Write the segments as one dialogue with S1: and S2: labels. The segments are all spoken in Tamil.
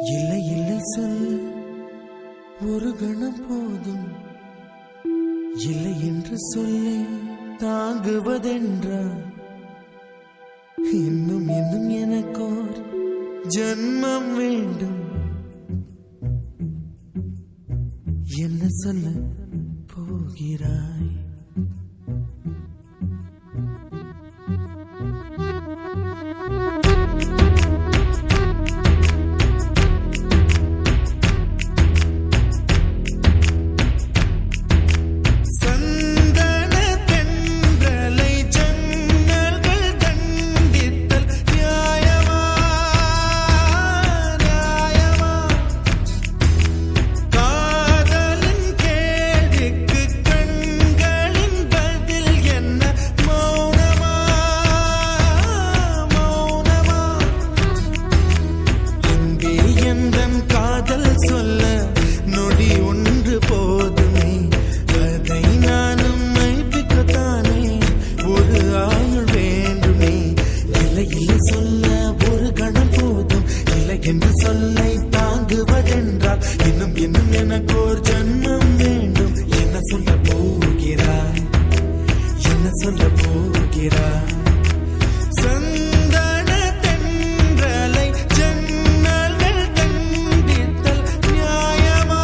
S1: இல்லை இல்லை சொல்ல ஒரு கணம் போதும், இல்லை என்று சொல்லை தாங்குவதென்றா? இன்னும் இன்னும் எனக்கோர் ஜன்மம் வேண்டும். என்ன சொல்ல போகிறாய்? என்று சொல்லை தாங்குவதென்றால் இன்னும் இன்னும் எனக்கோர் ஜன்மம் வேண்டும். என்ன சொல்ல போகிறாய்? என்ன சொல்ல போகிறாய்? சந்தன தென்றலை ஜன்னல்கள் கண்டித்தல் நியாயமா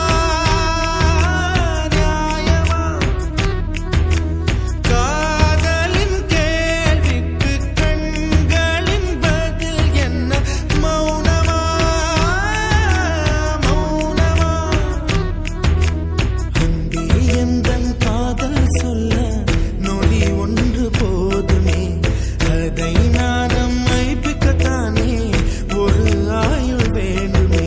S1: நியாயமா? காதலின் கேள்விக்கு கண்களின் பதில் என்ன? மௌனமா மௌனமா? அன்பே எந்தன் காதல் சொல்ல நொடி ஒன்று போதுமே, அதை நானும் மைப்பிக்கத்தானே ஒரு ஆயுள் வேண்டுமே.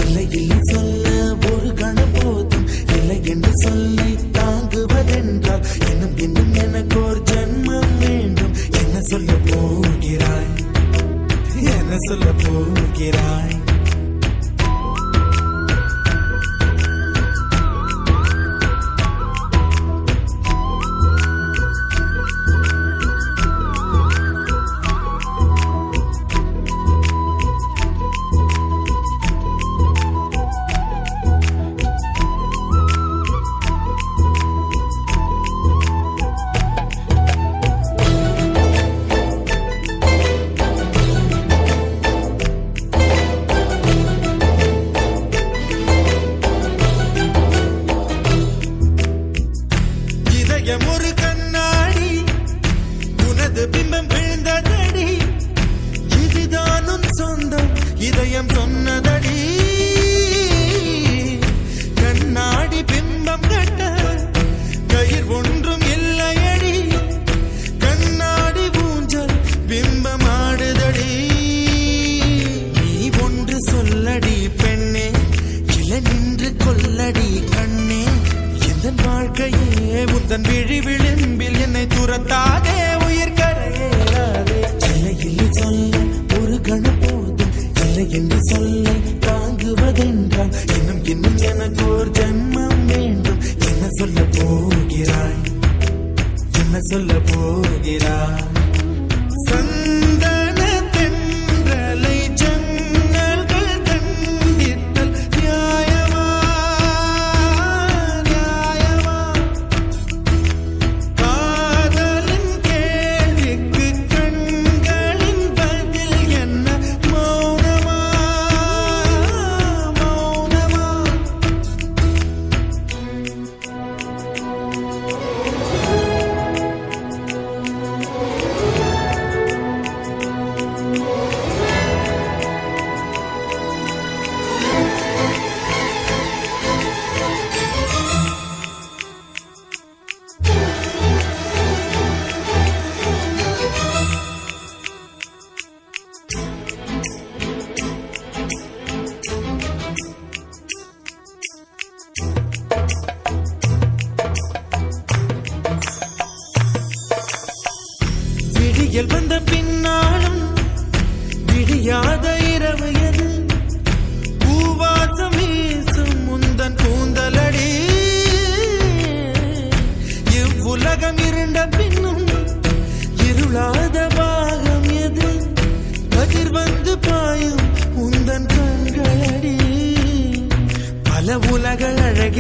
S1: இல்லை இல்லை சொல்ல ஒரு கணம் போதும், இல்லை என்று சொல்லை தாங்குவதென்றால் இன்னும் இன்னும் எனக்கோர் ஜன்மம் வேண்டும். என்ன சொல்ல போகிறாய்? என்ன சொல்ல போகிறாய்? ஒரு கண்ணாடி உனது பிம்பம் விழுந்ததடி, இதுதான் உன் சொந்தம் இதயம் சொன்னதடி. கண்ணாடி பிம்பம் கட்ட கயிர் ஒன்றும் இல்லையடி, கண்ணாடி ஊஞ்சல் பிம்பம் ஆடுதடி. நீ ஒன்று சொல்லடி பெண்ணே, இல நின்று கொல்லடி கண்ணே. எந்தன் வாழ்க்கையே உந்தன் விழி விளிம்பில் என்னை துரத்தாதே, உயிர் கரையேறாதே. இல்லை இல்லை சொல்ல ஒரு கணம் போதும், இல்லை என்று சொல்லை தாங்குவதென்றால் இன்னும் இன்னும் எனக்கு ஒரு ஜன்மம் வேண்டும். என்ன சொல்ல போகிறாய்? என்ன சொல்ல போகிறாய்? சந்தன தென்றலை ஜன்னல்கள் கண்டித்தல் நியாயமா நியாயமா? காதலின் கேள்விக்கு கண்களின் பதில் என்ன? மௌனமா மௌனமா?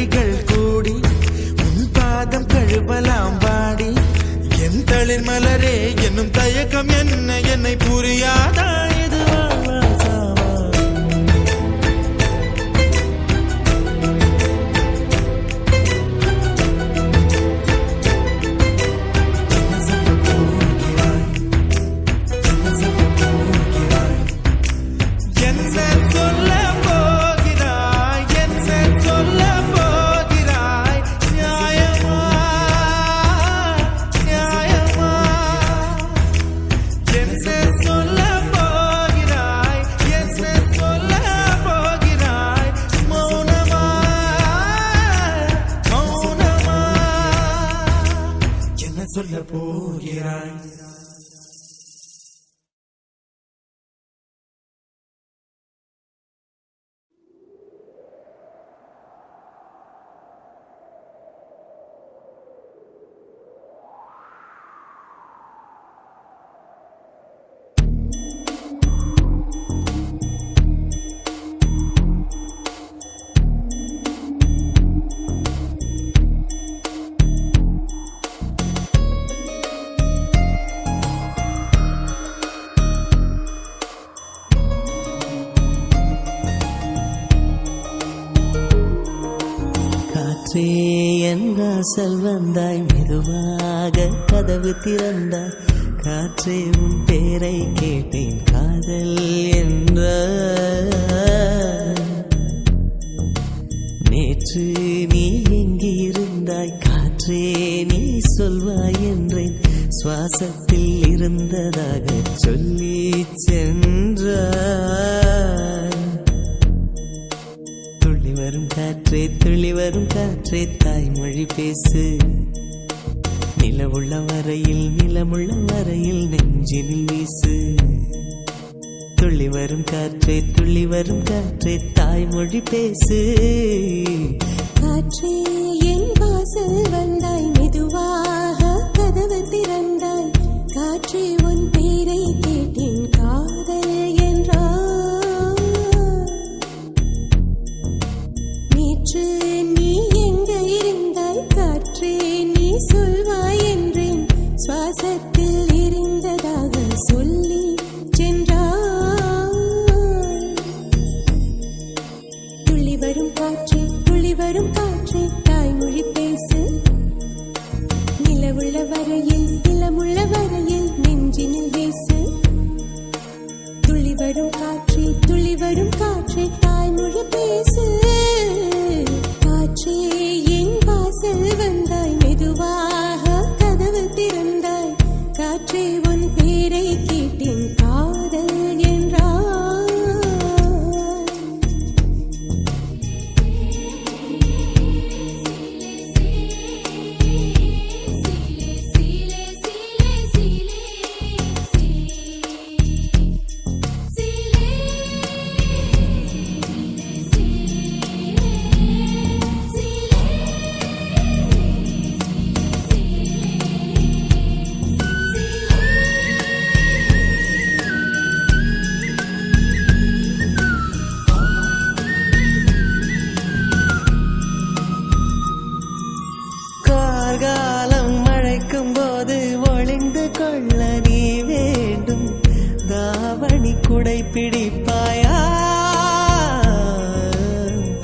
S1: அருவிகள் கூடி உன் பாதம் கழுவலாம் வாடி. என் தளிர் மலரே என்னும் தயக்கம் என்ன என்னை புரியாதா? இது வாழ்வா சாவா? சொல்ல போகிறாய்.
S2: என் வாசல் வந்தாய், மெதுவாக கதவு திறந்தாய். காற்றே உன் பேரை கேட்டேன், காதல் என்ற. நேற்று நீ எங்கிருந்தாய், காற்றே நீ சொல்வாய் என்றேன். சுவாசத்தில் இருந்ததாக சொல்லி சென்றாய். வரும் காற்றே, துளி வரும் காற்றே, தாய்மொழி பேசு. நிலவுள்ள வரையில், நிலமுள்ள வரையில் நெஞ்சினில் வீசு. துளி வரும் காற்றே, துளி வரும் காற்றே, தாய்மொழி பேசு.
S3: காற்றே என் வாசல் வந்தாய், மெதுவாக கதவு திறந்தாய். காற்றே உன் பேரை கேட்டேன், காதல் என்றாய். நேற்று நீ எங்க இருந்தாய், காற்றே நீ சொல்வாய் என்றேன். சுவாசத்தில் இருந்ததாக சொல்லி சென்றாய். துள்ளி வரும் காற்றே, துள்ளி வரும் காற்றே, தாய்மொழி பேசு. நிலவுள்ள வரையில், நிலமுள்ள வரையில் நெஞ்சினில் வீசு. துள்ளி வரும் காற்றே, துள்ளி வரும் காற்றே, தாய்மொழி பேசு. காற்றே என் வாசல் வந்தாய், மெதுவாக கதவு திறந்தாய். காற்றே உன் பேரை கேட்டேன், காதல் என்றாய்.
S2: கார்காலம் மழைக்கும் போது ஒளிந்து கொள்ள நீ வேண்டும். தாவணி குடை பிடிப்பாயா?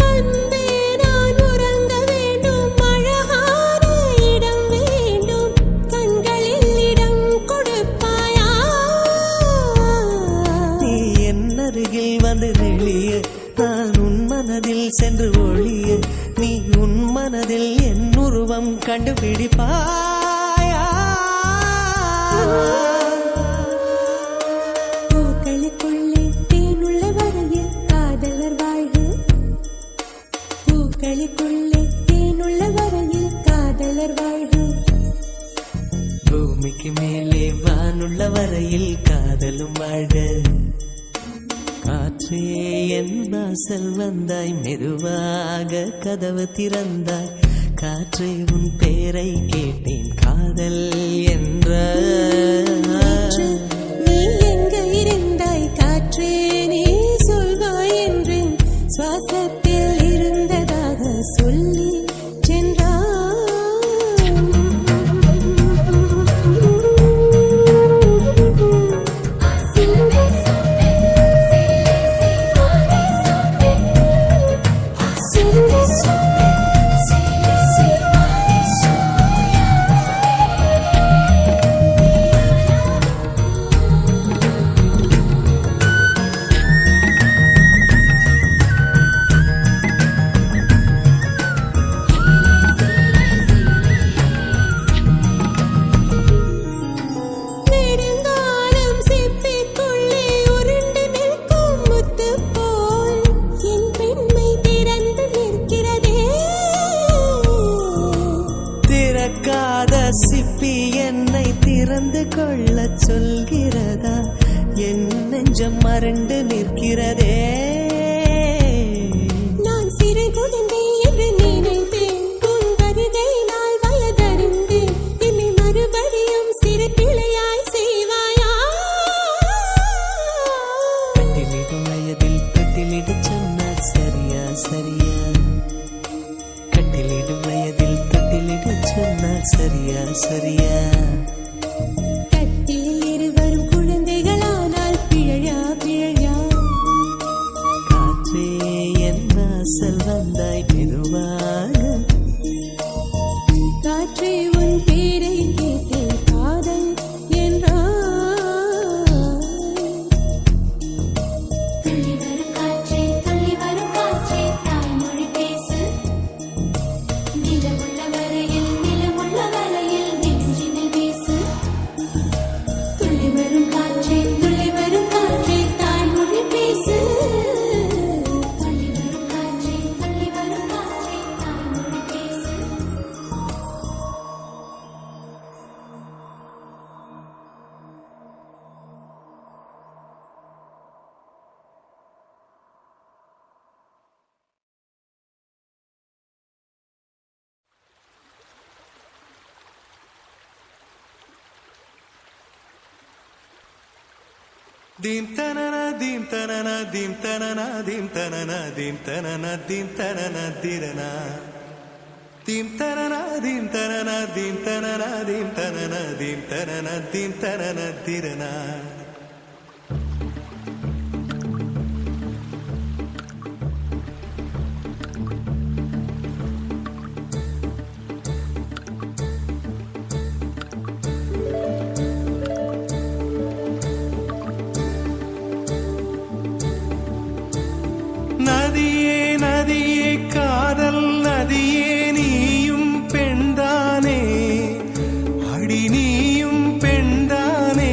S3: அன்பே நான் உறங்க வேண்டும், அழகான இடம் வேண்டும். கண்களில் இடம் கொடுப்பாயா?
S2: நீ என் அருகில் வந்து நெளிய, நான் உன் மனதில் சென்று ஒளிய. நீ உன் மனதில் என் உருவம் கண்டுபிடிப்பாயா?
S3: பூக்களுக்குள்ளே தேனுள்ள வரையில் காதலர் வாழ்வு. பூக்களுக்குள்ளே தேனுள்ள வரையில் காதலர் வாழ்வு.
S2: பூமிக்கு மேலே வானுள்ள வரையில் காதலும் வாழ்க. காற்றே என் வாசல் வந்தாய், மெதுவாக கதவு திறந்தாய். காற்றே உன் பேரை கேட்டேன், காதல் என்ற.
S3: நீ எங்க இருந்தாய், காற்றே நீ சொல்வாய் என்றேன். சுவாசத்தில் இருந்ததாக சொல்லி
S2: நெஞ்சம் மறண்டு நிற்கிறதே.
S3: நான் சிறு குழந்தை என்று நினைத்தேன், உன் வருகையினால் வயதறிந்தேன். என்னை மறுபடியும் சிறு பிள்ளையாய் செய்வாயா?
S2: கட்டிலிடும் வயதில் தொட்டிலிடச் சொன்னார் சரியா சரியா. கட்டிலிடும் வயதில் தொட்டிலிடச் சொன்னார் சரியா சரியா.
S3: கட்டிலில் இருவரும் குழந்தைகளானால் பிழையா பிழையா?
S2: காற்றே என் வாசல் வந்தாய் மெதுவாக.
S3: காற்றே உன் பேரை கேட்டேன் காதல் என்றாய். துள்ளி வரும் காற்றே தாய்மொழி பேசு. நிலமுள்ள வரையில் நெஞ்சினில் வீசு. துள்ளி வரும் காற்றே தாய்மொழி பேசு. துள்ளி வரும் காற்றே தாய்மொழி பேசு.
S1: Dim tanana dim tanana dim tanana dim tanana dim tanana dim tanana dirana. Dim tanana dim tanana dim tanana dim tanana dim tanana dim tanana dirana. நதியே நதியே காதல் நதியே நீயும் பெண்தானே. அடி நீயும் பெண்தானே.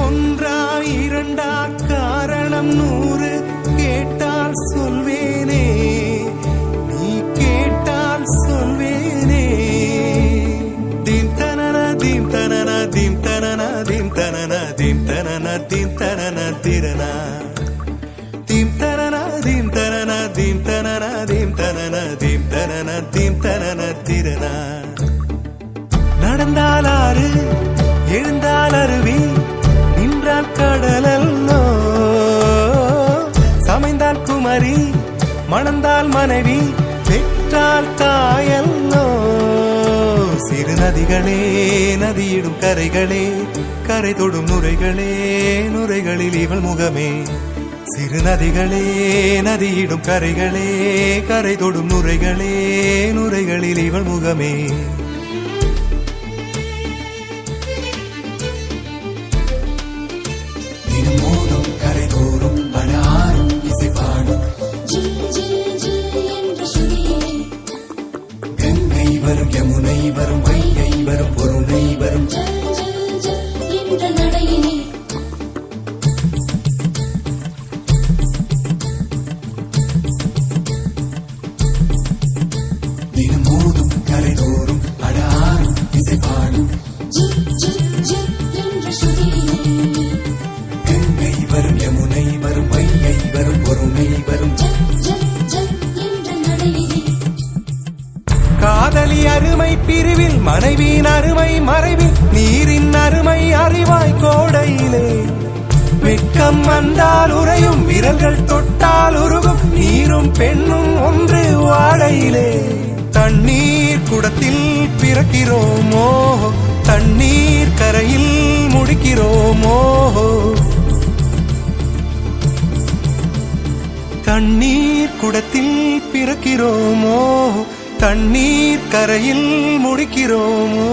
S1: ஒன்றா இரண்டா காரணம் 100 கேட்டால் சொல்வேனே. நீ கேட்டால் சொல்வேனே. தீம் தனன தீம் தனன தீம் தனன தீம் தனன தீம் தனன தீம் தனன திரனா. Dim tanana dim tanana dim tanana dim tanana dim tanana dim tanana tirana. நடந்தால் ஆறு எழுந்தால் அருவி நின்றால் கடலல்லோ. சமைந்தால் குமரி மணந்தால் மனைவி பெற்றால் தாயல்லோ. சிறு நதிகளே நதியிடும் கரைகளே கரை தொடும் நுரைகளே நுரைகளில் இவள் முகமே. சிறு நதிகளே நதியிடும் கரைகளே கரை தொடும் நுரைகளே நுரைகளில் இவள் முகமே. தினமோதும் கரை தோறும் படாரும் இசை பாடும். கங்கை வரும் யமுனை வரும் வைகை வரும் பொருணை வரும். தினமோதும் கரை தோறும் அடாரும் இசை பாடும். கங்கை வரும் யமுனை வரும் வைகை வரும் பொருணை வரும். காதலி அருமை பிரிவில் மனைவியின் அருமை மறைவில் நீரின் அருமை அறிவாய் கோடையிலே. வெட்கம் வந்தால் உறையும் விரல்கள் தொட்டால் உருகும் நீரும் பெண்ணும் ஒன்று வாடையிலே. தண்ணீர் குடத்தில் பிறக்கிறோமோ தண்ணீர் கரையில் முடிக்கிறோமோ. தண்ணீர் குடத்தில் பிறக்கிறோமோ தண்ணீர் கரையில் முடிக்கிறோமோ.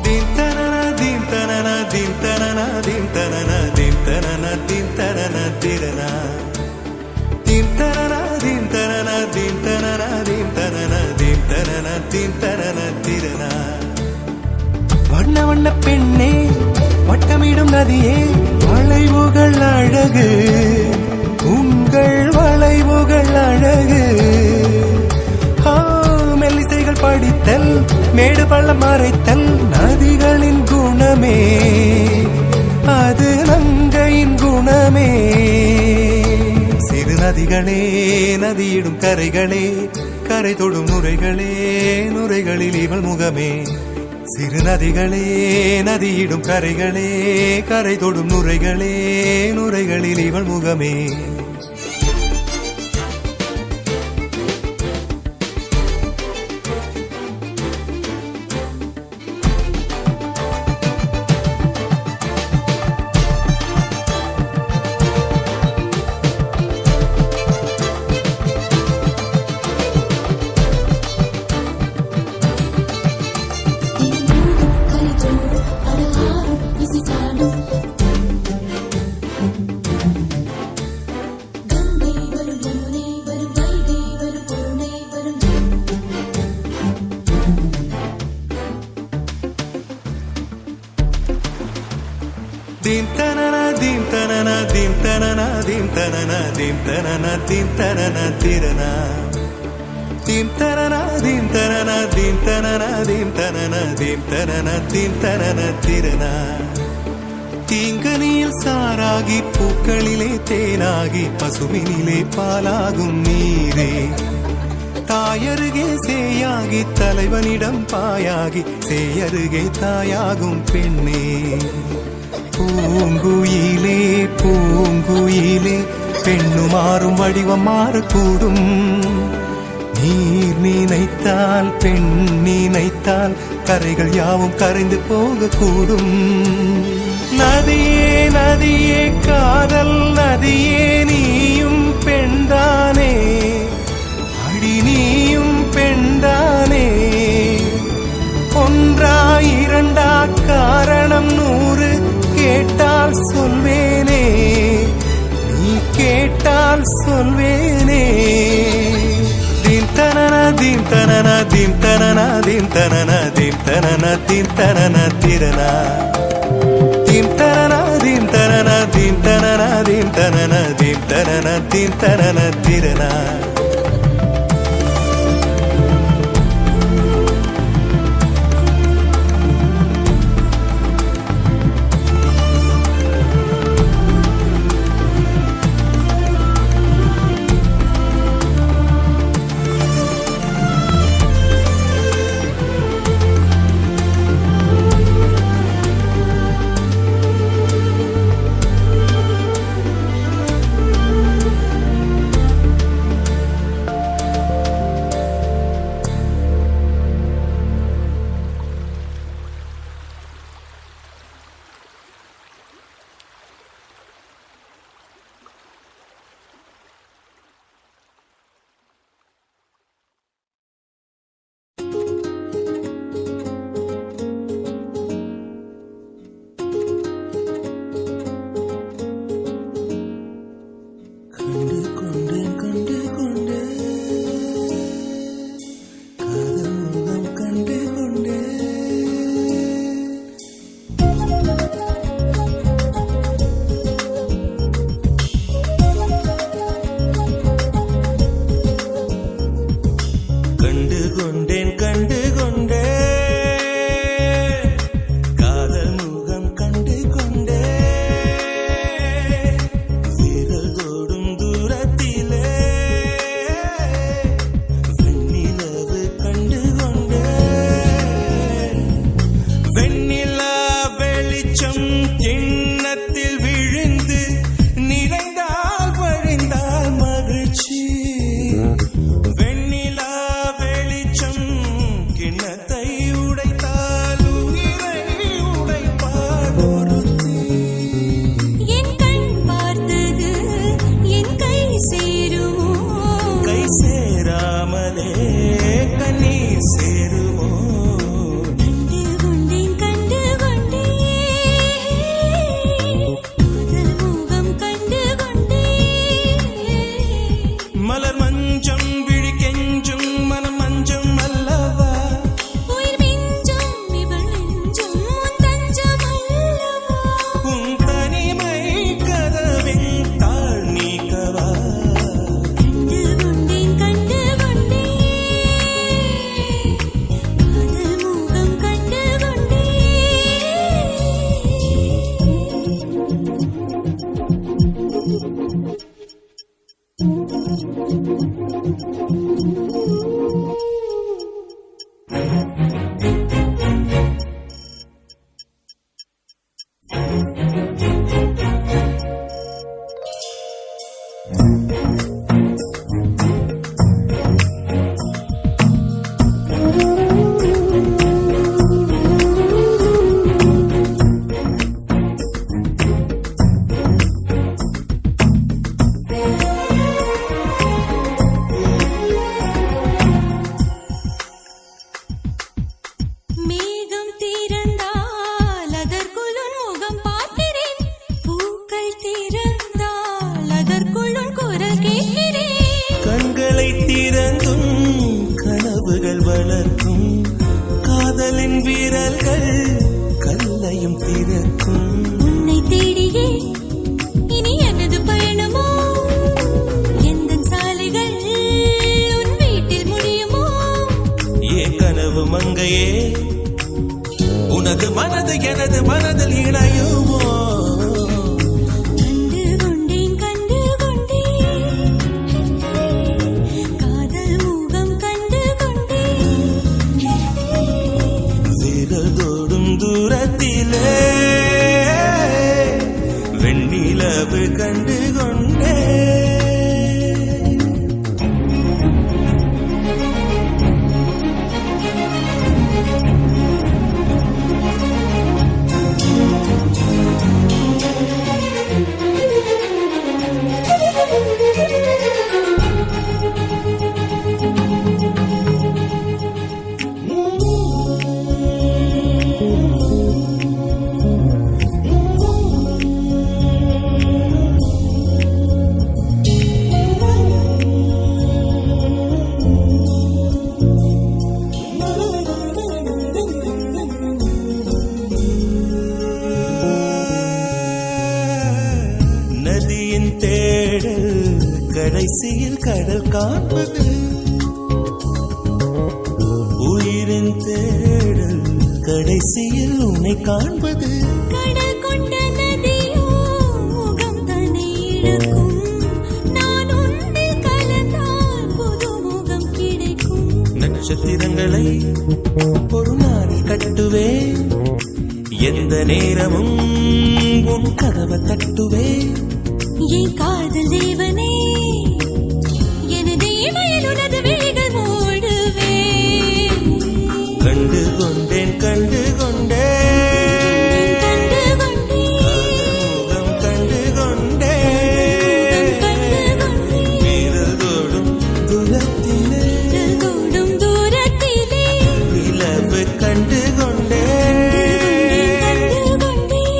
S1: தீம் தனன தீம் தனன தீம் தனன தீம் தனன தீம் தனன தீம் தனன திரனா. தீம் தனன தீம் தனன தீம் தனன தீம் தனன தீம் தனன தீம் தனன திரனா. வண்ண வண்ண பெண்ணே வட்டமிடும் நதியே வளைவுகள் அழகு. உங்கள் வளைவுகள் அழகு. மெல்லிசைகள் படித்தல் மேடு பள்ளம் மறைத்தல் நதிகளின் நதிகளே நதியிடும் கரைகளே கரை தொடும் நுரைகளே நுரைகளில் இவள் முகமே சிறு நதிகளே நதியிடும் கரைகளே கரை தொடும் நுரைகளே நுரைகளில் இவள் முகமே Dim tanana dim tanana dim tanana dim tanana dim tanana dim tanana tirana dim tanana dim tanana dim tanana dim tanana dim tanana dim tanana tirana தீங்கனியில் சாராகி பூக்களிலே தேனாகி பசுவினிலே பாலாகும் நீரே தாயருகே சேயாகி தலைவனிடம் பாயாகி சேயருகே தாயாகும் பெண்ணே பூங்குயிலே பூங்குயிலே பெண்ணு மாறும் வடிவம் மாறக்கூடும் நீர் நினைத்தால் பெண் நினைத்தால் கரைகள் யாவும் கரைந்து போகக்கூடும் நதியே நதியே காதல் நதியே நீயும் பெண்தானே அடி நீயும் பெண்தானே ஒன்றா இரண்டா காரணம் 100 கேட்டால் சொல்வேனே நீ கேட்டால் சொல்வேனே தீம் தனனா தீம் தனனா தீம் தனனா தீம் தனனா தீம் தனனா தீம் தனனா திரனா தீம் தனனா தீம் தனனா தீம் தனனா தீம் தனனா தீம் தனனா தீம் தனனா திரனா
S3: திறந்தால் அதற்குள்ளும் குரல் கேட்கிறேன்.
S2: கண்களை திறந்தும் கனவுகள் வளர்க்கும் காதலின் வீரர்கள் கல்லையும் திறக்கும்.
S3: உன்னை தேடியே இனி எனது பயணமோ, எந்த சாலைகள் உன் வீட்டில் முடியுமோ?
S2: ஏன் கனவு மங்கையே உனது மனது எனது மனதில் இணையுமோ?
S3: கண்டு கொண்டேன் கண்டு கொண்டேன் காதல் முகம் கண்டு கொண்டேன்.
S2: விரல் தோடும் தூரத்திலே வெண்ணிலவு கண்டு கொண்டே. நதியின் தேடல் கடைசியில் கடல் காண்பது, உயிரின் தேடல் கடைசியில் உன்னை காண்பது.
S3: கடல் கொண்ட நதியோ முகம் தன்னை இழக்கும், நான் உன்னில் கலந்தால் புது முகம் கிடைக்கும்.
S2: நட்சத்திரங்களை ஒரு நாளில் கட்டுவேன், எந்த நேரமும் உன் கதவை தட்டுவேன்.
S3: என் காதல் தேவனே எனது இமையில் உனது விழிகள் மூடுவேன்.
S2: கண்டு கொண்டேன் கண்டு கொண்டேன்
S3: கண்டு கொண்டேன்
S2: முகம் கண்டு கொண்டேன்.
S3: கண்டு கொண்டேன்
S2: வீரல் தோடும் தூரத்திலே
S3: கடல் தோடும் தூரத்திலே
S2: நிலவு கண்டு கொண்டேன்.
S3: கண்டு கொண்டேன்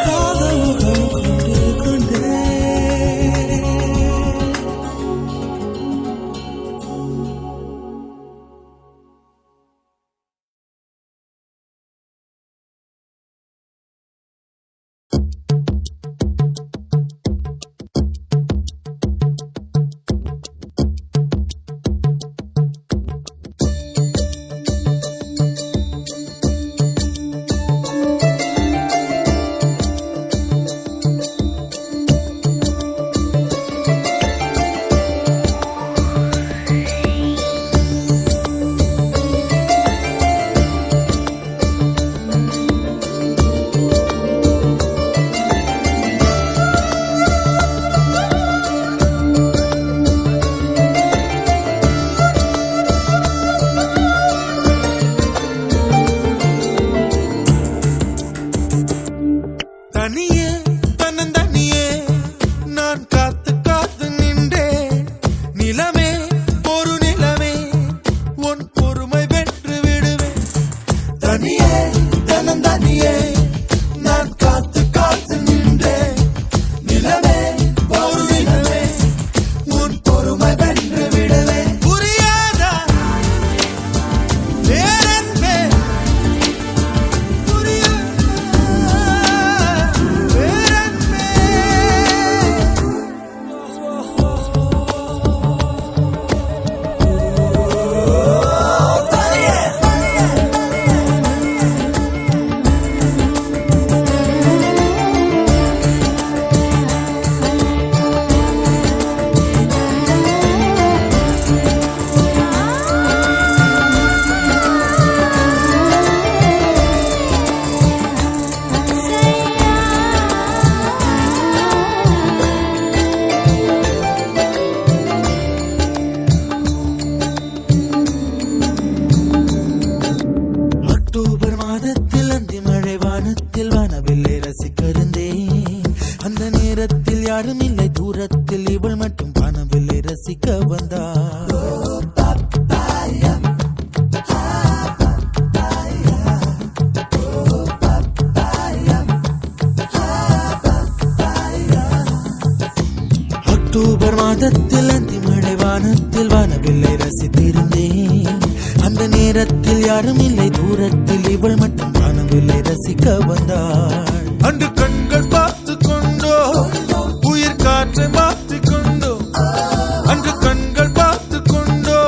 S2: காதல் முகம் கண்டு கொண்டேன். தனியே தன்னந்தனியே நான் காத்து காத்து நின்றேன். நிலமே ஒரு நிலமே உன் பொறுமை வென்று விடுவேன். தனியே தன்னந்தனியே நான் காத்து காத்து நின்றேன். நிலமே ஒரு நிலமே உன் பொறுமை வென்று விடுவேன். புரியாதா வேறென்பே யாரும் இல்லை தூரத்தில், இவள் மட்டும் காணவில்லை ரசிக்க வந்தார். அக்டோபர் மாதத்தில் அந்தி மழை வானத்தில் வானவில்லை ரசித்திருந்தேன். அந்த நேரத்தில் யாரும் இல்லை தூரத்தில், இவள் மட்டும் வானவில்லை ரசிக்க வந்தாள்.
S1: அன்று கண்கள் பார்த்து கொண்டோ உயிர் காற்றை மாற்றிக் கொண்டோ, அன்று கண்கள் பார்த்து கொண்டோ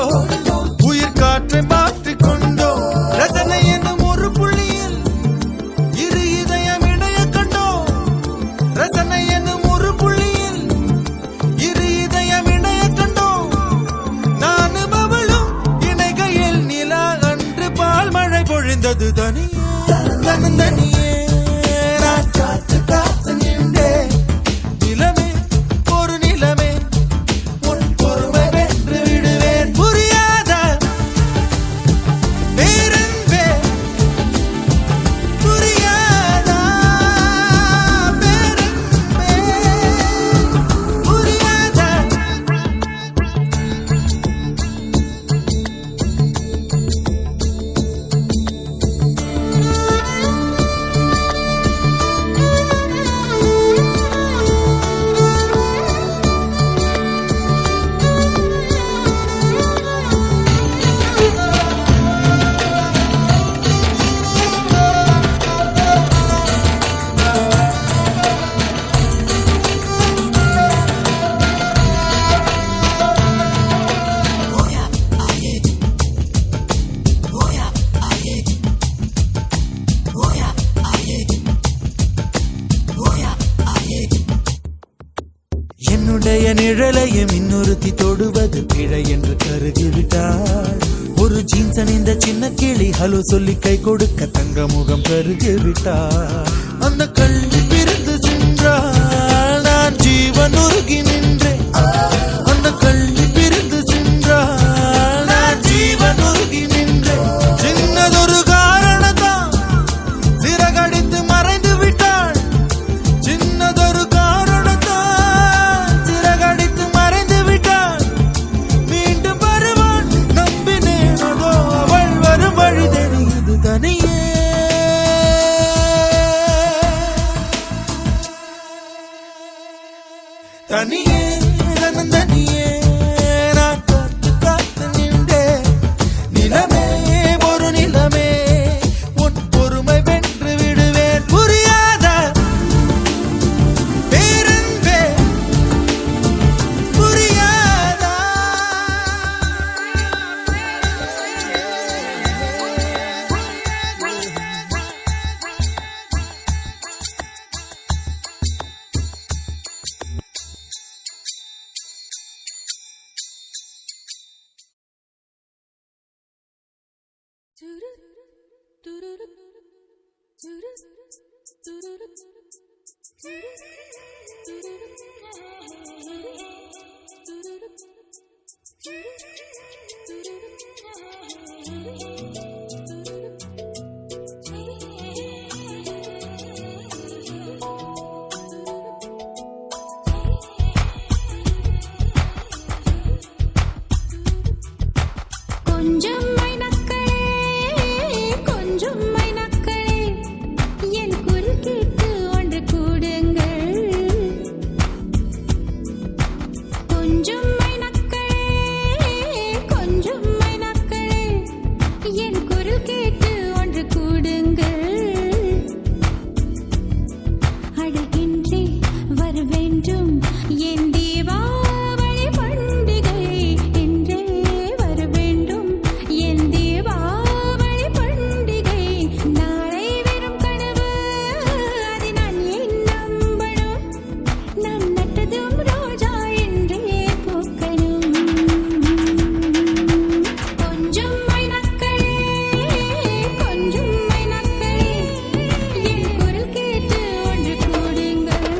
S1: உயிர் காற்றை மாற்றிக் கொண்டோ, ரசனை என்னும் ஒரு புள்ளியில் இரு இதயம் இணைய கண்டோ, ரசனை என்னும் ஒரு புள்ளியில் இரு இதயம் இணைய கண்டோ, நானும் அவளும் இணைகையில் நிலா அன்று பால் மழை பொழிந்தது தனியே தனியே. நான் காத்து காத்து நின்றேன் நிலமே ஒரு நிலமே, உன் பொறுமை வென்று விடுவேன். புரியாத பேரன்பே, புரியாதா பேரன்பே, புரியாதா.
S2: என்னுடைய நிழலையும் இன்னொருத்தி தொடுவது பிழை என்று கருகிவிட்டாள். ஒரு ஜீன்ஸ் அணிந்த சின்ன கிளி ஹலோ சொல்லி கை கொடுக்க தங்க முகம் கருகிவிட்டாள். அந்த கல்வி பிரிந்து சென்றாள், நான் ஜீவன் உருகி நின்றேன். அந்த கல்வி பிரிந்து சென்றாள், நான் ஜீவன் உருகி நின்றேன். சின்னதொரு காரணத்தான் சிறகடித்து மறைந்து விட்டாள், சின்னதொரு காரணத்தான் சிறகடித்து மறைந்து விட்டாள். மீண்டும் வருவாள் நம்பினேன், அதோ அவள் வரும் வழி தெரியுது தனியே. தனியே தனியே நான் காத்து காத்து நின்றேன். நிலமே ஒரு நிலமே, உன் பொறுமை வென்று விடுவேன். புரியாத பேரன்பே, புரியாதா.
S3: கொஞ்சம் மைனக்களே, கொஞ்சம் மைனக்களே, என் குரல் கேட்டு ஒன்று கூடுங்கள். கொஞ்சம் மைனக்களே, கொஞ்சம் மைனக்களே, என் குரல் கேட்டு ஒன்று கூடுங்கள். அழகின்றே வர வேண்டும் என் தீபாவளி பண்டிகை, என்றே வர வேண்டும் என் தீபாவளி பண்டிகை. நாளை வெறும் கனவு, அதை நான் ஏன் நம்பணும்? நான் நட்டதும் ரோஜா என்றே பூக்கணும். கொஞ்சம் மைனக்களே, கொஞ்சம் மைனக்களே, என் குரல் கேட்டு ஒன்று கூடுங்கள்.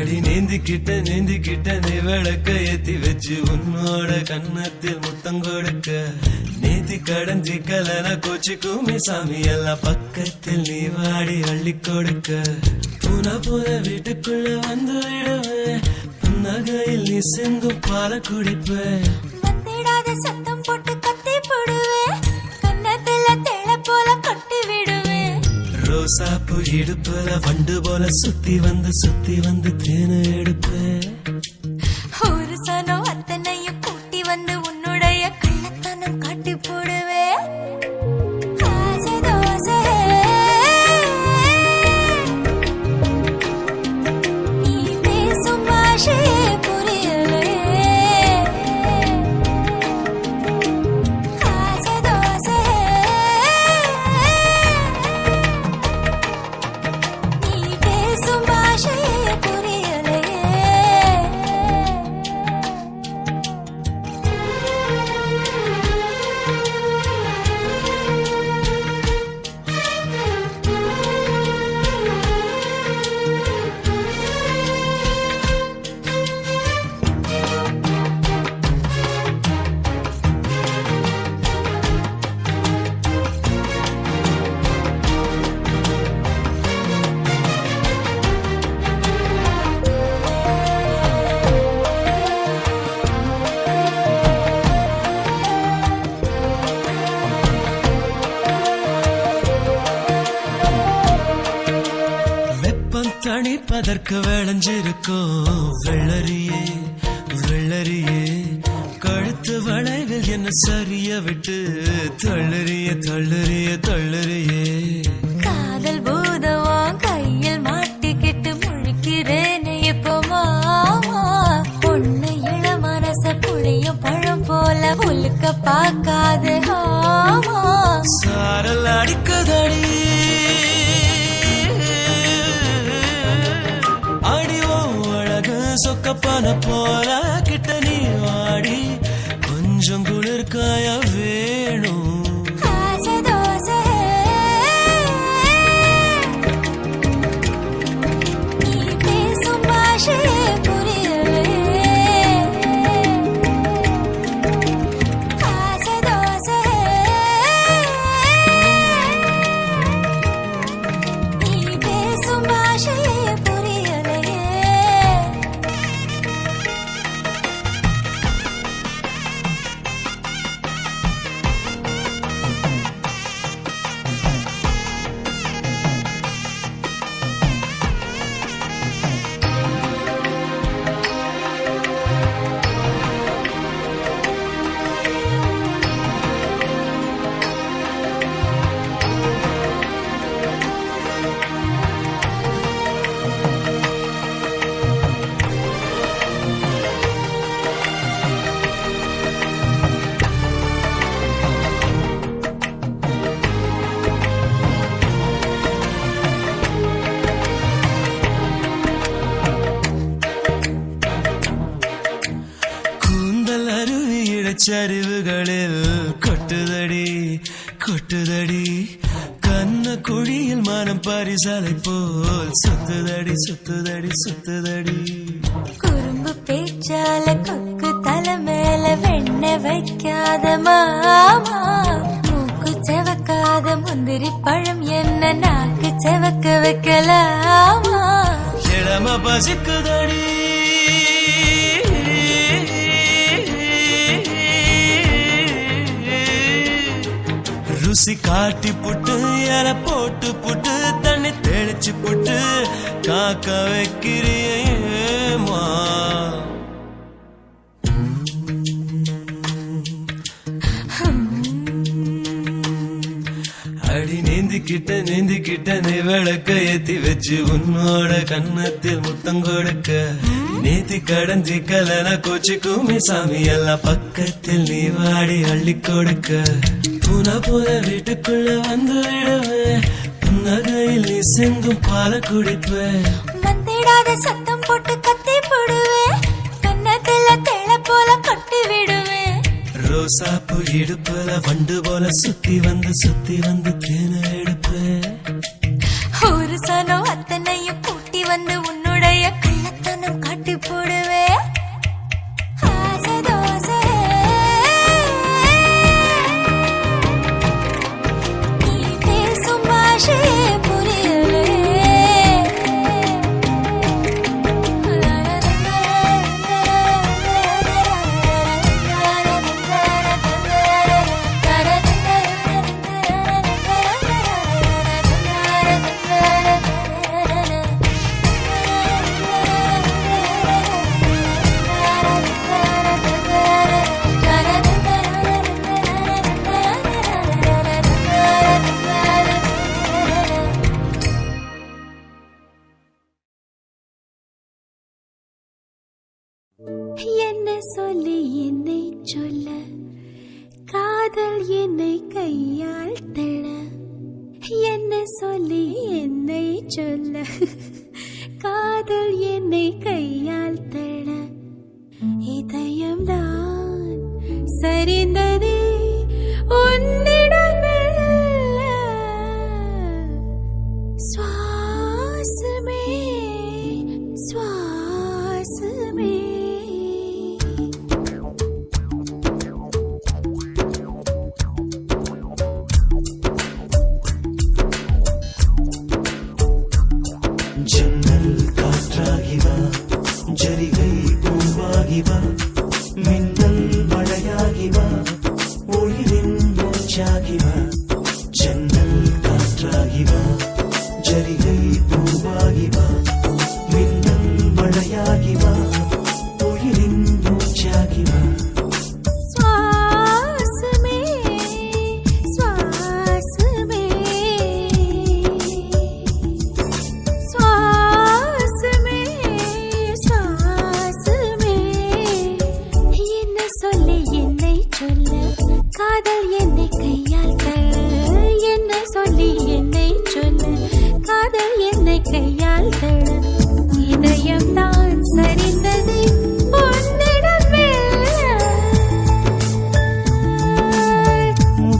S1: அடி நீந்திக்கிட்ட நீ விளக்க ஏத்தி வச்சு உன்னோட கன்னத்தில் முத்தம் கொடுக்க நீதி கடந்தி கலன கோச்சி கூமி சாமி எல்லாம் பக்கத்தில் நீ வாடி அள்ளி கொடுக்க புன வீட்டுக்குள்ள வந்து விடுவேன் புன்னகையில் நீ சிந்தும் பால குடிப்பேன்
S3: வந்திடாத சத்தம் போட்டு கத்தி போடுவேன் கன்னத்துல தேள போல கட்டி விடுவேன்
S1: ரோசாப்பு இடுப்புல வண்டு போல சுத்தி வந்து தேன எடுப்பேன்
S3: ஒரு சனம் அத்தனையும் கூட்டி வந்து உன்னுடைய கள்ளத்தனம் காட்டி போடுவேன் ஆசை தோசை நீ பேசும் பாஷையே புரியலே ஆசை தோசை நீ பேசும் பாஷையே புரியலே
S1: வெப்பம் தணிப்பதற்கு விளைஞ்சிருக்கும் வெள்ளரியே கழுத்து வளைவில் என்ன சரிய விட்டு தள்ளறியே
S3: காதல் பூதம் கையில் மாட்டிக்கிட்டு முழிக்கிறேனே இப்போ மாமா பொண்ணு இள மனச புளியும் பழம் போல உலுக்க பார்க்காது ஆமா
S1: சாரல் அடிக்குதடி அடிவோ அழகு சொக்கப்பன போல கிட்ட நீ வாடி கொஞ்சம் குளிர்காய வேணும்
S3: ஆசை தோசை நீ பேசும் பாஷையே புரியலே ஆசை தோசை நீ பேசும் பாஷையே புரியலே
S1: கூந்தல் அருவியிட சரிவுகளில் கொட்டுதடி கண்ண குழியில் மனம் பரிசலை போல் சுத்துதடி
S3: குறும்பு பேச்சால கொக்கு தலை மேல வெண்ண வைக்காத மாமா மூக்கு செவக்காத முந்திரி பழம் என்ன நாக்கு செவக்க வைக்கலாமா
S1: இளம பசிக்குதடி ருசி காட்டி புட்டு இல போட்டு புட்டு தண்ணி தெளிச்சு புட்டு காக்க வைக்கிறியேமா அடி நீந்திக்கிட்ட நீ விளக்க ஏத்தி வச்சு உன்னோட கன்னத்தில் முத்தம் கொடுக்க நீதி கடந்தி கலன கோச்சி கூமி சாமி எல்லாம் பக்கத்தில் நீ வாடி அள்ளி கொடுக்க புன வீட்டுக்குள்ள வந்து விடுவேன் புன்னகையில் நீ சிந்தும் பால குடிப்பேன்
S3: வந்திடாத சத்தம் போட்டு கத்தி போடுவேன் கன்னத்துல தேள போல கட்டி விடுவேன்
S1: ரோசாப்பு இடுப்புல வண்டு போல சுத்தி வந்து தேன எடுப்பேன்
S3: ஒரு சனம் அத்தனையும் கூட்டி வந்து உன்னுடைய கள்ளத்தனம் என்ன சொல்லி என்னை சொல்ல காதல் என்னை கையால் தள்ள என்ன சொல்லி என்னை சொல்ல காதல் என்னை கையால் தள்ள இதயம்தான் சரிந்ததே உன்னிடமெல்ல சுவாசமே சுவாசமே
S2: ஜன்னல் காற்றாகிவா ஜரிகை பூவாகிவா மின்னல் மழையாகிவா உயிரின் மூச்சாகிவா ஜன்னல் காற்றாகிவா ஜரிகை பூவாகிவா மின்னல் மழையாகிவா உயிரின் மூச்சாகிவா
S3: சுவாசமே சுவாசமே சுவாசமே சுவாசமே என்ன சொல்லி என்னை சொல்ல காதல் என்னை கையால் தள்ள என்ன சொல்லி என்னை சொல்ல காதல் என்னை கையால் தள்ள இதயம் தான் சரிந்தது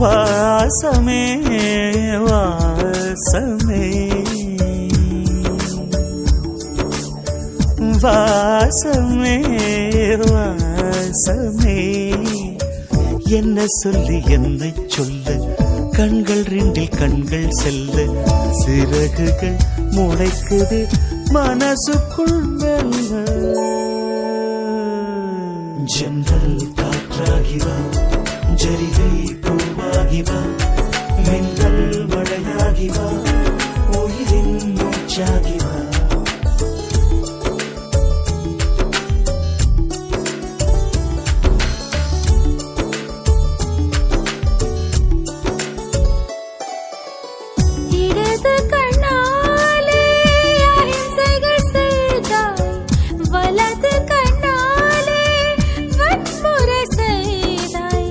S2: வாசமே வாசமே வாசமே வாசமே என்ன சொல்லி என்னை சொல்ல கண்கள் ரெண்டில் கண்கள் செல்ல சிறகுகள் முளைக்குது மனசுக்குள் மெல்ல ஜன்னல் காற்றாகிவா ஜரிகை பூவாகிவா மின்னல் மழையாகிவா உயிரின் மூச்சாகிவா
S3: இடது கண்ணாலே அஹிம்சைகள் செய்தாய் வலது கண்ணாலே வன்முறை செய்தாய்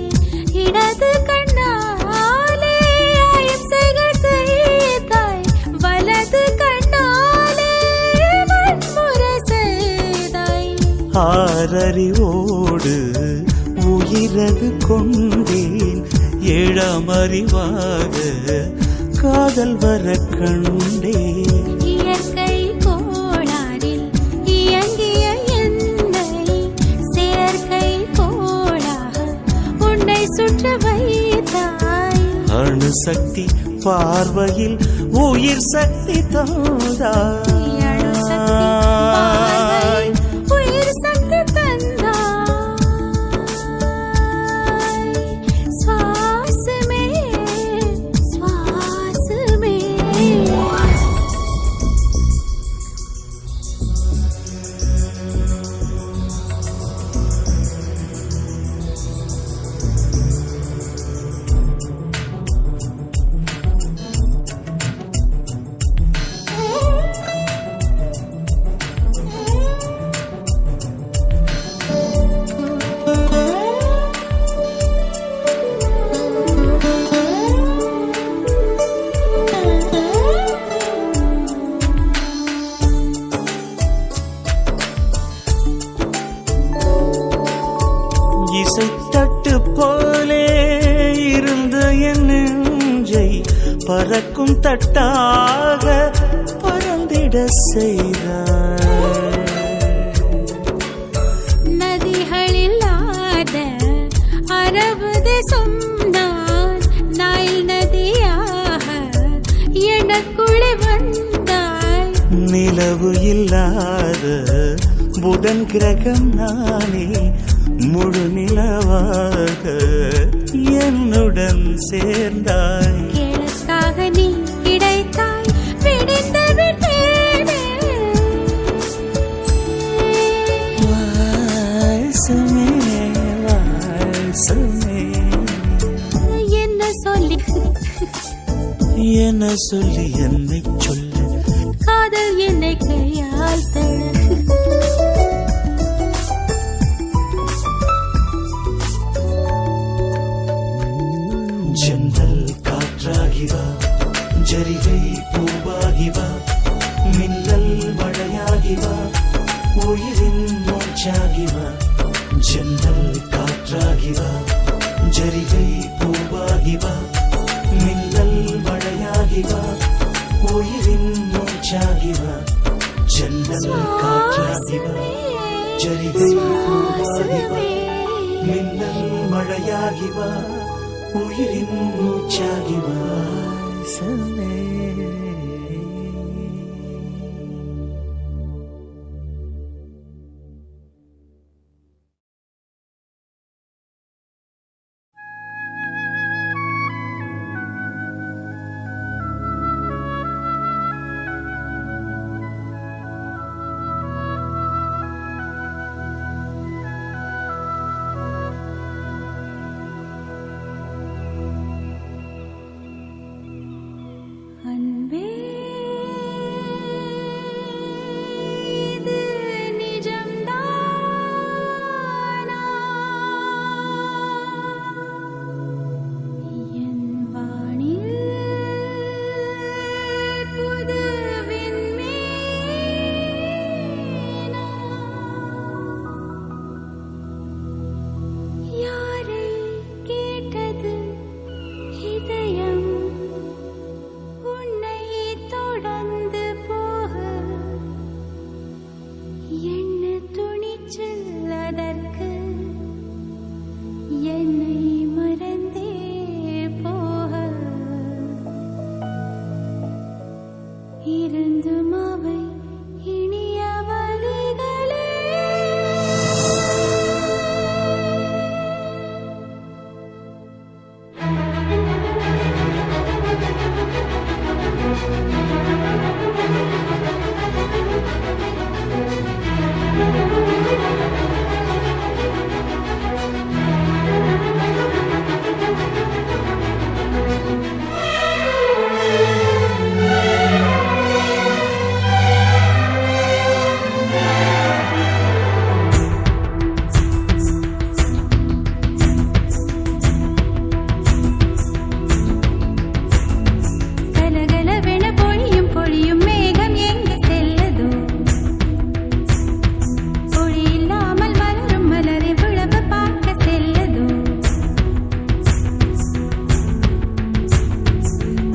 S3: இடது கண்ணாலே அஹிம்சைகள் செய்தாய் வலது கண்ணாலே வன்முறை செய்தாய்
S2: ஆறறிவோடு உயிரது கொண்டேன் ஏழாம் அறிவாக காதல் வர கண்டேன்
S3: இயற்கை கோளாறில் இயங்கிய என்னை செயற்கை கோளாக உன்னை சுற்ற வைத்தாய்
S2: அணுசக்தி பார்வையில் உயிர் சக்தி தந்தாய்
S3: அணுசக்தி பார்வையில் உயிர் சக்தி தந்தாய் சுவாசமே சுவாசமே
S2: இசைத்தட்டு போலே இருந்த என் நெஞ்சை பறக்கும் தட்டாக பறந்திட செய்தாய்
S3: நதிகளில்லாத அரபு தேசம் நான் நைல் நதியாக எனக்குள்ளே வந்தாய்
S2: நிலவு இல்லாத புதன் கிரகம் நானே முழு நிலவாக என்னுடன் சேர்ந்தாய்
S3: எனக்காக நீ கிடைத்தாய் விடிந்து விட்டேனே
S2: வாசமே வாசமே
S3: என்ன சொல்லி
S2: என்ன சொல்லி என்னை சொல்ல
S3: காதல் என்னை கையால் தள்ள
S2: ஜரிகை பூவாகி வா மின்னல் மழையாகி வா உயிரின் மூச்சாகி வா ஜன்னல் காற்றாகி வா ஜரிகை பூவாகி வா மின்னல் மழையாகி வா உயிரின் மூச்சாகி வா ஜன்னல் காற்றாகி வா ஜரிகை பூவாகி வா மின்னல் மழையாகி வா உயிரின் மூச்சாகி வா
S3: அன்பே இது நிஜம்தானா என் வானில் புது விண்மீனா யாரை கேட்டது இதயம் உன்னை தொடர்ந்து போக என்ன துணிச்சல் அதற்கு என்னை மறந்தே போக இருந்தும் அவை இனிய வழிகளே கலகலவென பொழியும் பொழியும் மேகம் எங்கு செல்லதோ பொழி இல்லாமல் மலரும் மலரை விழவ பார்க்க செல்லதோ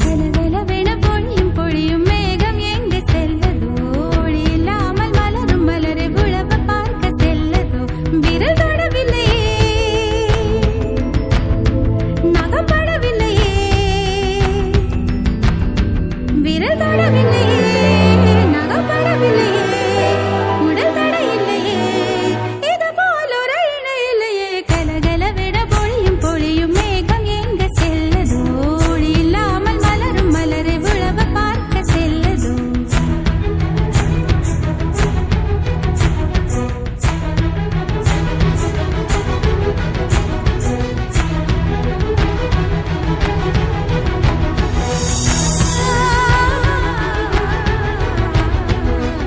S3: கலகலவென பொழியும் பொழியும் மேகம் எங்கு செல்லதோ ஒளி இல்லாமல் மலரும் மலரை விழவ பார்க்க செல்லதோ விரல் தொடவில்லையே நகப்படவில்லையே விரல் தொடவில்லையே நகப்படவில்லையே உடல் தட இல்லையே இது போல் ஒரு இணை இல்லையே கலகலவென பொழியும் பொழியும் மேகம் எங்க செல்லதோ ஒளி இல்லாமல் மலரும் மலரை விழவ பார்க்க செல்லதோ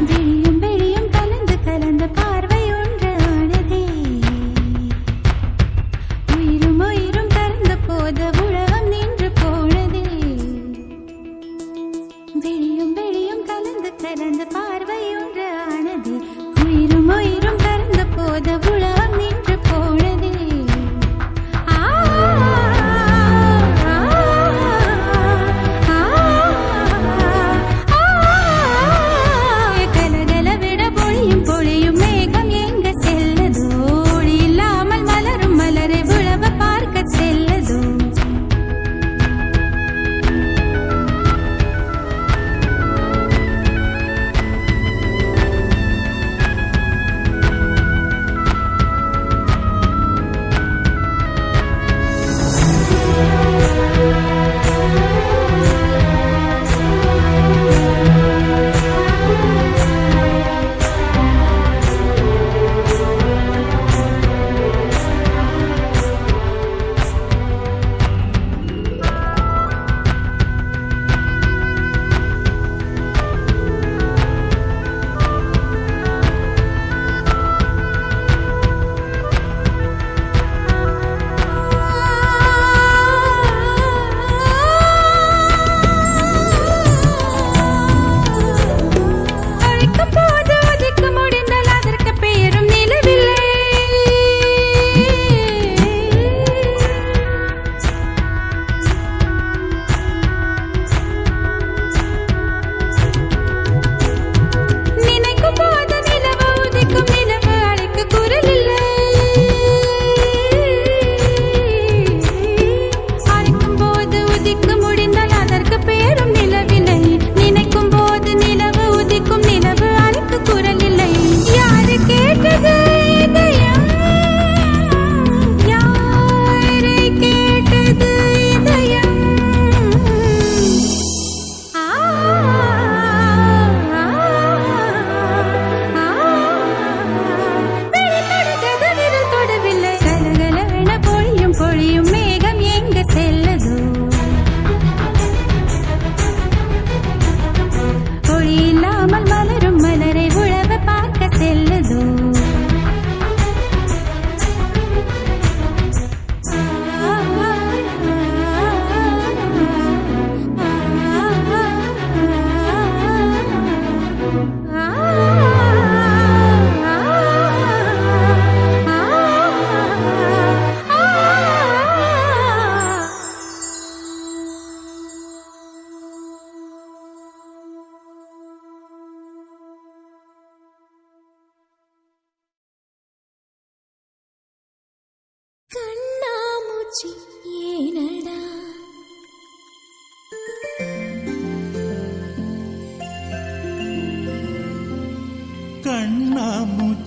S3: விழியும் விழியும் கலந்து கலந்த பார்வை ஒன்று ஆனதே உயிரும் உயிரும் கலந்த போது உலகம் நின்று போனதே விழியும் விழியும் கலந்து கலந்த பார்வை ஒன்று ஆனதே உயிரும் உயிரும் கலந்த போது உலகம் நின்று போனதே ஆ கலகலவென பொழியும் பொழியும் மேகம் எங்க செல்லதோ ஒளி இல்லாமல் மலரும் மலரை விழவ பார்க்க செல்லதோ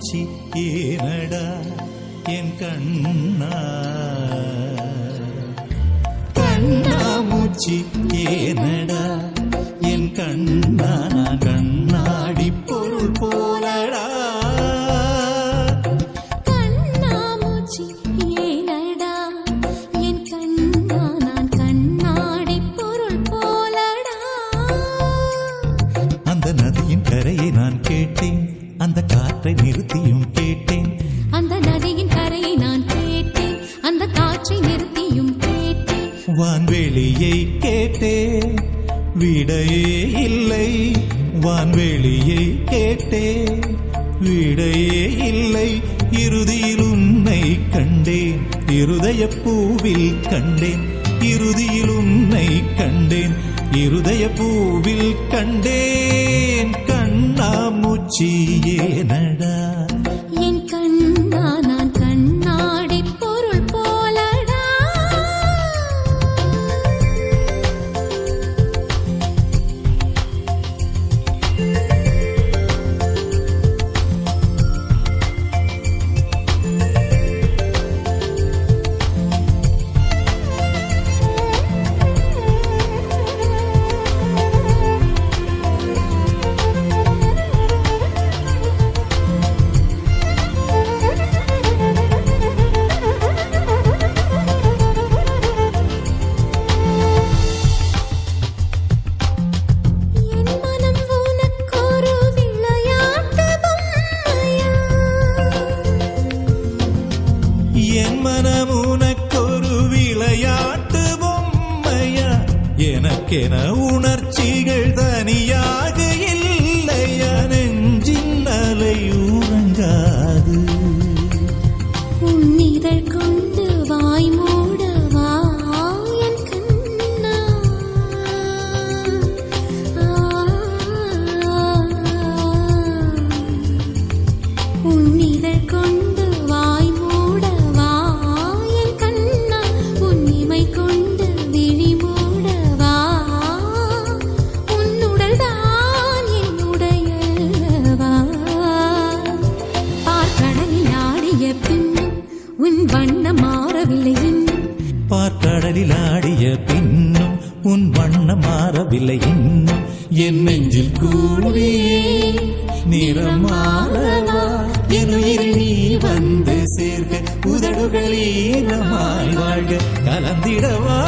S1: கண்ணாமூச்சி ஏனடா என் கண்ணா கண்ணாமூச்சி ஏனடா என் கண்ணா நான் கண்ணாடி பொருள் போலடா
S3: கண்ணாமூச்சி ஏனடா என் கண்ணா நான் கண்ணாடி பொருள் போலடா
S1: அந்த நதியின் கரையை நான் கேட்டேன் அந்த காற்றை நிறுத்தியும் கேட்டேன்
S3: அந்த நதியின் கரையை நான் கேட்டேன் அந்த காற்றை நிறுத்தியும் கேட்டேன்
S1: வான்வெளியை கேட்டேன் விடையே இல்லை வான்வெளியை கேட்டேன் விடையே இல்லை இறுதியில் உன்னை கண்டேன் இருதய பூவில் கண்டேன் இறுதியில் உன்னை கண்டேன் இருதய பூவில் கண்டேன் கண்ணாமூச்சி ஏனடா
S3: என் கண்ணா நான் கண்ணாடி பொருள் போலடா
S1: என் மனம் உனக்கொரு விளையாட்டு பொம்மையா எனக்கென உணர்ச்சிகள் தனியாக இல்லையா நெஞ்சின் அலை உறங்காது
S3: உன்னிதழ் கொண்டு வாய் மூடவா என் கண்ணா உன்னிதழ் கொண்டு வாய் மூடவா என் கண்ணா உன்னிமை கொண்டு விழி மூடவா உன்னுடல் தான் என்னுடையவா பார்க்கடலில் ஆடிய பின்னும் உன் வண்ணம் மாறவில்லை இன்னும்
S1: பார்க்கடலில் ஆடிய பின்னும் உன் வண்ணம் மாறவில்லை இன்னும் என் நெஞ்சில் கூடியே நிறம் மாறவா என் உயிரில் நீ வந்து சேர்க்க உதடுகள் ஈரமாய் வாழ்க கலந்திடவா